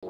Hey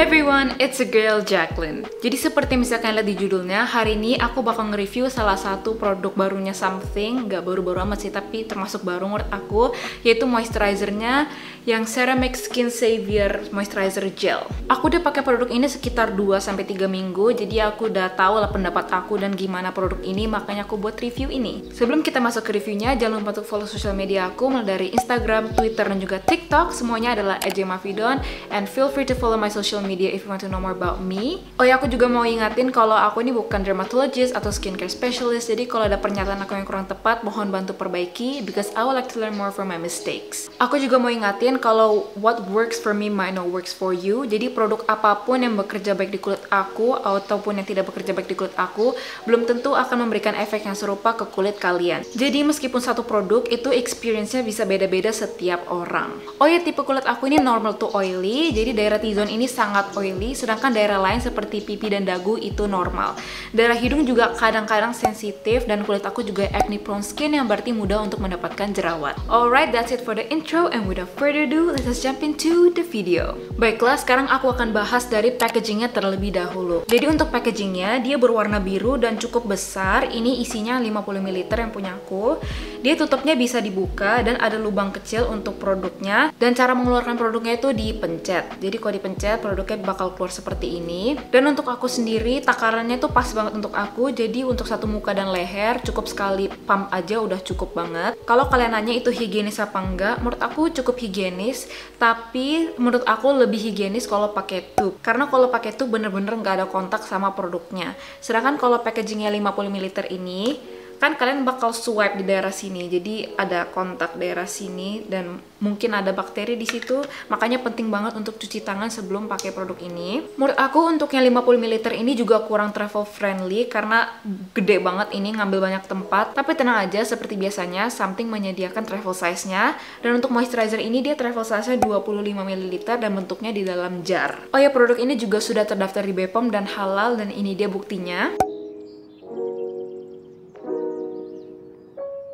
everyone, it's a girl Jacqueline. Jadi seperti misalkan lihat di judulnya, hari ini aku bakal nge-review salah satu produk barunya Something. Gak baru-baru amat sih, tapi termasuk baru menurut aku, yaitu moisturizernya yang Ceramic Skin Savior Moisturizer Gel. Aku udah pakai produk ini sekitar 2-3 minggu, jadi aku udah tahu lah pendapat aku dan gimana produk ini, makanya aku buat review ini. Sebelum kita masuk ke reviewnya, jangan lupa untuk follow sosial media aku mulai dari Instagram, Twitter, dan juga TikTok. Semuanya adalah @jmafidon, and feel free to follow my social media if you want to know more about me. Oh ya, aku juga mau ingatin kalau aku ini bukan dermatologist atau skincare specialist, jadi kalau ada pernyataan aku yang kurang tepat, mohon bantu perbaiki, because I would like to learn more from my mistakes. Aku juga mau ingatin kalau what works for me might not works for you, jadi produk apapun yang bekerja baik di kulit aku ataupun yang tidak bekerja baik di kulit aku, belum tentu akan memberikan efek yang serupa ke kulit kalian. Jadi meskipun satu produk, itu experience-nya bisa beda-beda setiap orang. Oh ya, tipe kulit aku ini normal to oily, jadi daerah T-zone ini sangat oily, sedangkan daerah lain seperti pipi dan dagu itu normal. Daerah hidung juga kadang-kadang sensitif, dan kulit aku juga acne prone skin yang berarti mudah untuk mendapatkan jerawat. Alright, that's it for the intro, and without further ado, let's jump into the video. Baiklah, sekarang aku akan bahas dari packagingnya terlebih dahulu. Jadi untuk packagingnya, dia berwarna biru dan cukup besar. Ini isinya 50 ml yang punya aku. Dia tutupnya bisa dibuka dan ada lubang kecil untuk produknya, dan cara mengeluarkan produknya itu dipencet. Jadi kalau dipencet, produknya bakal keluar seperti ini. Dan untuk aku sendiri, takarannya tuh pas banget untuk aku. Jadi untuk satu muka dan leher, cukup sekali pump aja udah cukup banget. Kalau kalian nanya itu higienis apa enggak, menurut aku cukup higienis, tapi menurut aku lebih higienis kalau pakai tube. Karena kalau pakai tube bener-bener nggak ada kontak sama produknya. Sedangkan kalau packagingnya 50 ml ini, kan kalian bakal swipe di daerah sini, jadi ada kontak daerah sini dan mungkin ada bakteri di situ, makanya penting banget untuk cuci tangan sebelum pakai produk ini. Menurut aku untuk yang 50 ml ini juga kurang travel friendly karena gede banget ini, ngambil banyak tempat. Tapi tenang aja, seperti biasanya Something menyediakan travel size-nya, dan untuk moisturizer ini dia travel size-nya 25 ml dan bentuknya di dalam jar. Oh ya, produk ini juga sudah terdaftar di BPOM dan halal, dan ini dia buktinya.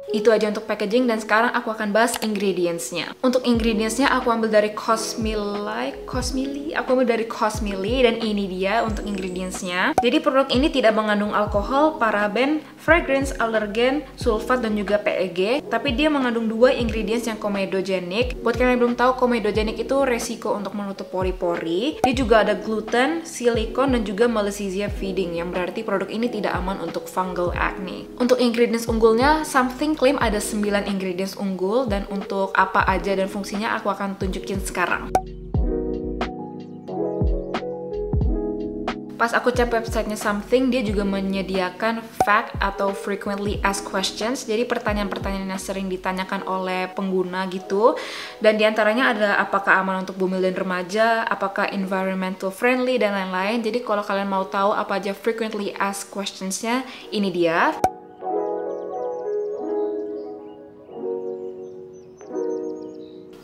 Itu aja untuk packaging, dan sekarang aku akan bahas ingredients-nya. Untuk ingredients-nya aku ambil dari Cosmily, dan ini dia untuk ingredients-nya. Jadi produk ini tidak mengandung alkohol, paraben, fragrance, allergen, sulfat, dan juga PEG, tapi dia mengandung 2 ingredients yang comedogenic. Buat kalian yang belum tahu, comedogenic itu resiko untuk menutup pori-pori. Dia juga ada gluten, silikon, dan juga malassezia feeding, yang berarti produk ini tidak aman untuk fungal acne. Untuk ingredients unggulnya, Something klaim ada 9 ingredients unggul, dan untuk apa aja dan fungsinya aku akan tunjukin sekarang. Pas aku cek websitenya Something, dia juga menyediakan fact atau frequently asked questions, jadi pertanyaan-pertanyaan yang sering ditanyakan oleh pengguna gitu. Dan diantaranya ada apakah aman untuk bumil dan remaja, apakah environmental friendly, dan lain-lain. Jadi kalau kalian mau tahu apa aja frequently asked questionsnya, ini dia.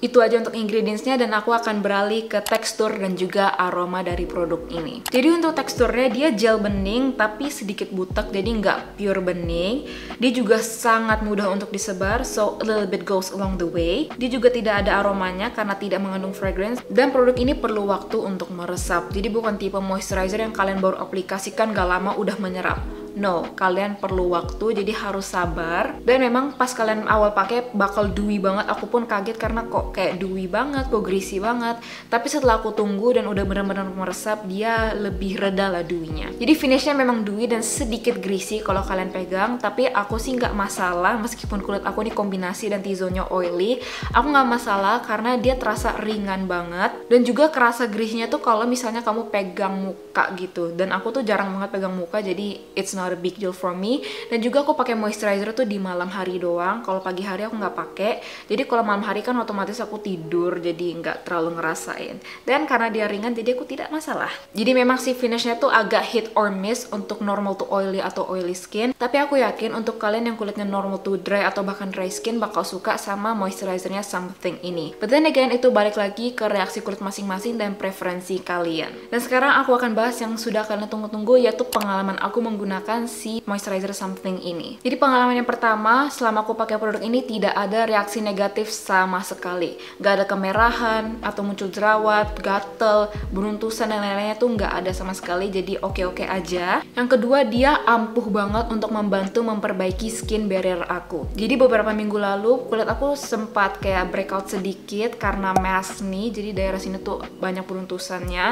Itu aja untuk ingredientsnya, dan aku akan beralih ke tekstur dan juga aroma dari produk ini. Jadi untuk teksturnya, dia gel bening tapi sedikit butek, jadi nggak pure bening. Dia juga sangat mudah untuk disebar, so a little bit goes along the way. Dia juga tidak ada aromanya karena tidak mengandung fragrance, dan produk ini perlu waktu untuk meresap. Jadi bukan tipe moisturizer yang kalian baru aplikasikan gak lama udah menyerap. No, kalian perlu waktu, jadi harus sabar. Dan memang pas kalian awal pakai bakal dewy banget. Aku pun kaget karena kok kayak dewy banget, kok greasy banget. Tapi setelah aku tunggu dan udah benar-benar meresap, dia lebih reda lah dewy-nya. Jadi finishnya memang dewy dan sedikit greasy kalau kalian pegang. Tapi aku sih nggak masalah, meskipun kulit aku ini kombinasi dan T-zone-nya oily. Aku nggak masalah karena dia terasa ringan banget. Dan juga kerasa greasy-nya tuh kalau misalnya kamu pegang muka gitu. Dan aku tuh jarang banget pegang muka, jadi it's not not a big deal for me. Dan juga aku pakai moisturizer tuh di malam hari doang. Kalau pagi hari aku nggak pakai. Jadi kalau malam hari kan otomatis aku tidur, jadi nggak terlalu ngerasain. Dan karena dia ringan, jadi aku tidak masalah. Jadi memang sih finishnya tuh agak hit or miss untuk normal to oily atau oily skin. Tapi aku yakin untuk kalian yang kulitnya normal to dry atau bahkan dry skin bakal suka sama moisturizernya Something ini. But then again, itu balik lagi ke reaksi kulit masing-masing dan preferensi kalian. Dan sekarang aku akan bahas yang sudah kalian tunggu-tunggu, yaitu pengalaman aku menggunakan si moisturizer Something ini. Jadi pengalaman yang pertama, selama aku pakai produk ini tidak ada reaksi negatif sama sekali. Gak ada kemerahan atau muncul jerawat, gatel, beruntusan dan lain-lainnya tuh nggak ada sama sekali. Jadi oke-oke aja. Yang kedua, dia ampuh banget untuk membantu memperbaiki skin barrier aku. Jadi beberapa minggu lalu kulit aku sempat kayak breakout sedikit karena mask nih. Jadi daerah sini tuh banyak beruntusannya.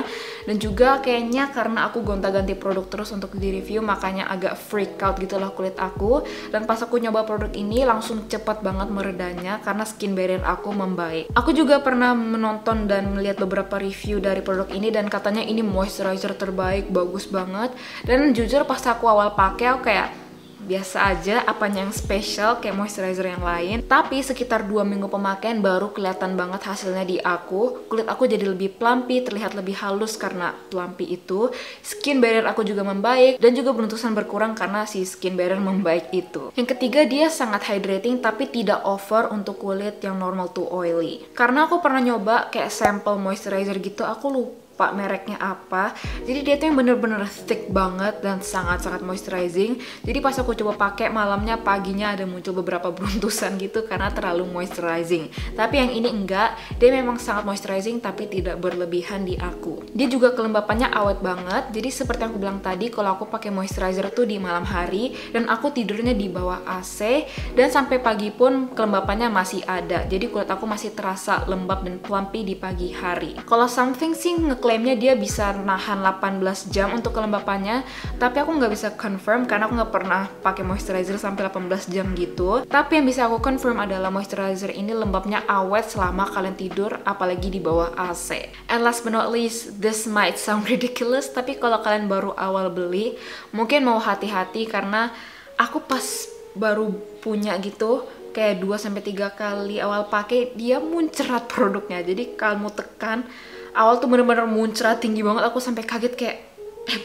Dan juga kayaknya karena aku gonta-ganti produk terus untuk di review, makanya agak freak out gitu lah kulit aku. Dan pas aku nyoba produk ini langsung cepat banget meredanya karena skin barrier aku membaik. Aku juga pernah menonton dan melihat beberapa review dari produk ini dan katanya ini moisturizer terbaik, bagus banget. Dan jujur pas aku awal pakai aku kayak biasa aja, apanya yang spesial kayak moisturizer yang lain. Tapi sekitar 2 minggu pemakaian baru kelihatan banget hasilnya di aku. Kulit aku jadi lebih plumpy, terlihat lebih halus karena plumpy itu. Skin barrier aku juga membaik dan juga beruntusan berkurang karena si skin barrier membaik itu. Yang ketiga, dia sangat hydrating tapi tidak over untuk kulit yang normal to oily. Karena aku pernah nyoba kayak sample moisturizer gitu, aku lupa mereknya apa. Jadi dia tuh yang bener-bener thick banget dan sangat-sangat moisturizing. Jadi pas aku coba pakai malamnya, paginya ada muncul beberapa beruntusan gitu karena terlalu moisturizing. Tapi yang ini enggak, dia memang sangat moisturizing tapi tidak berlebihan di aku. Dia juga kelembapannya awet banget. Jadi seperti yang aku bilang tadi, kalau aku pakai moisturizer tuh di malam hari dan aku tidurnya di bawah AC dan sampai pagi pun kelembapannya masih ada. Jadi kulit aku masih terasa lembab dan plumpy di pagi hari. Kalau Something sih klaimnya dia bisa nahan 18 jam untuk kelembapannya, tapi aku nggak bisa confirm karena aku nggak pernah pakai moisturizer sampai 18 jam gitu. Tapi yang bisa aku confirm adalah moisturizer ini lembabnya awet selama kalian tidur, apalagi di bawah AC. And last but not least, this might sound ridiculous, tapi kalau kalian baru awal beli, mungkin mau hati-hati karena aku pas baru punya gitu, kayak 2-3 kali awal pakai dia muncrat produknya. Jadi kamu tekan awal tuh bener-bener muncrat tinggi banget, aku sampai kaget kayak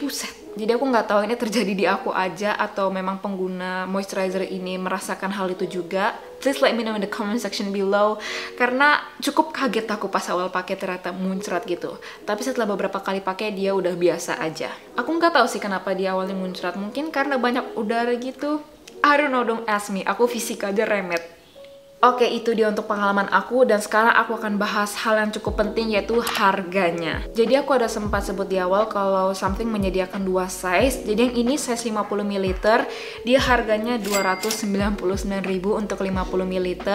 buset. Jadi aku nggak tahu ini terjadi di aku aja atau memang pengguna moisturizer ini merasakan hal itu juga. Please let me know in the comment section below, karena cukup kaget aku pas awal pakai ternyata muncrat gitu. Tapi setelah beberapa kali pakai dia udah biasa aja. Aku nggak tahu sih kenapa dia awalnya muncrat, mungkin karena banyak udara gitu. I don't know, don't ask me, aku fisik aja remet. Oke, itu dia untuk pengalaman aku, dan sekarang aku akan bahas hal yang cukup penting, yaitu harganya. Jadi aku ada sempat sebut di awal kalau Something menyediakan 2 size. Jadi yang ini size 50 ml, dia harganya 299.000 untuk 50 ml.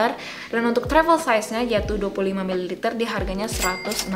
Dan untuk travel size-nya yaitu 25 ml, dia harganya 169.000.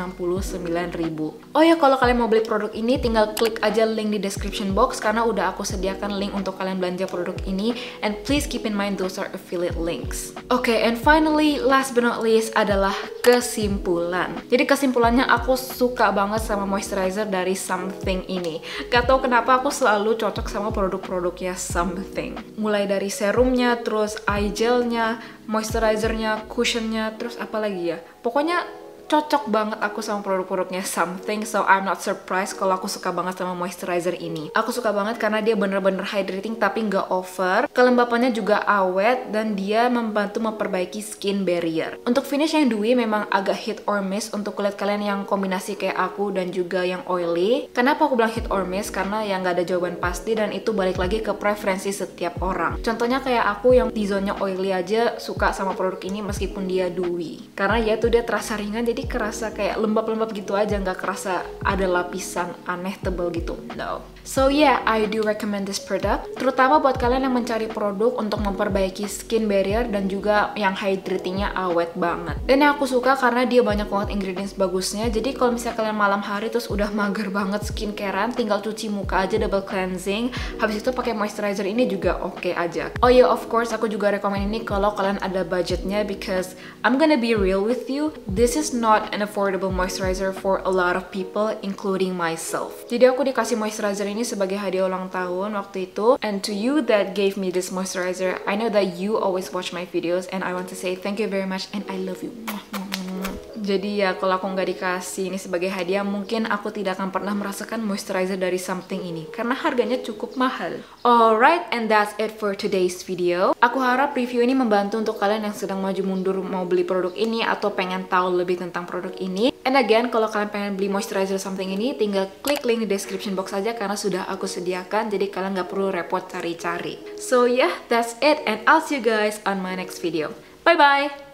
Oh ya, kalau kalian mau beli produk ini tinggal klik aja link di description box karena udah aku sediakan link untuk kalian belanja produk ini, and please keep in mind those are affiliate links. Oke, and finally, last but not least adalah kesimpulan. Jadi kesimpulannya aku suka banget sama moisturizer dari Something ini. Gak tau kenapa aku selalu cocok sama produk-produknya Something. Mulai dari serumnya, terus eye gelnya, moisturizernya, cushionnya, terus apa lagi ya. Pokoknya cocok banget aku sama produk-produknya Something, so I'm not surprised kalau aku suka banget sama moisturizer ini. Aku suka banget karena dia bener-bener hydrating tapi nggak over, kelembapannya juga awet, dan dia membantu memperbaiki skin barrier. Untuk finish yang dewy memang agak hit or miss untuk kulit kalian yang kombinasi kayak aku dan juga yang oily. Kenapa aku bilang hit or miss? Karena yang nggak ada jawaban pasti dan itu balik lagi ke preferensi setiap orang. Contohnya kayak aku yang T-zone-nya oily aja suka sama produk ini meskipun dia dewy. Karena ya itu dia terasa ringan, jadi kerasa kayak lembab-lembab gitu aja, nggak kerasa ada lapisan aneh tebal gitu. No. So yeah, I do recommend this product, terutama buat kalian yang mencari produk untuk memperbaiki skin barrier dan juga yang hydratingnya awet banget. Dan yang aku suka karena dia banyak banget ingredients bagusnya, jadi kalau misalnya kalian malam hari terus udah mager banget skincarean, tinggal cuci muka aja double cleansing, habis itu pakai moisturizer ini juga oke aja. Oh yeah, of course aku juga rekomend ini kalau kalian ada budgetnya, because I'm gonna be real with you, this is not an affordable moisturizer for a lot of people, including myself. Jadi aku dikasih moisturizer ini ini sebagai hadiah ulang tahun waktu itu. And to you that gave me this moisturizer, I know that you always watch my videos and I want to say thank you very much and I love you. Jadi ya kalau aku nggak dikasih ini sebagai hadiah, mungkin aku tidak akan pernah merasakan moisturizer dari something ini karena harganya cukup mahal. Alright, and that's it for today's video. Aku harap review ini membantu untuk kalian yang sedang maju mundur mau beli produk ini atau pengen tahu lebih tentang produk ini. And again, kalau kalian pengen beli moisturizer something ini, tinggal klik link di description box aja karena sudah aku sediakan, jadi kalian nggak perlu repot cari-cari. So yeah, that's it and I'll see you guys on my next video. Bye bye!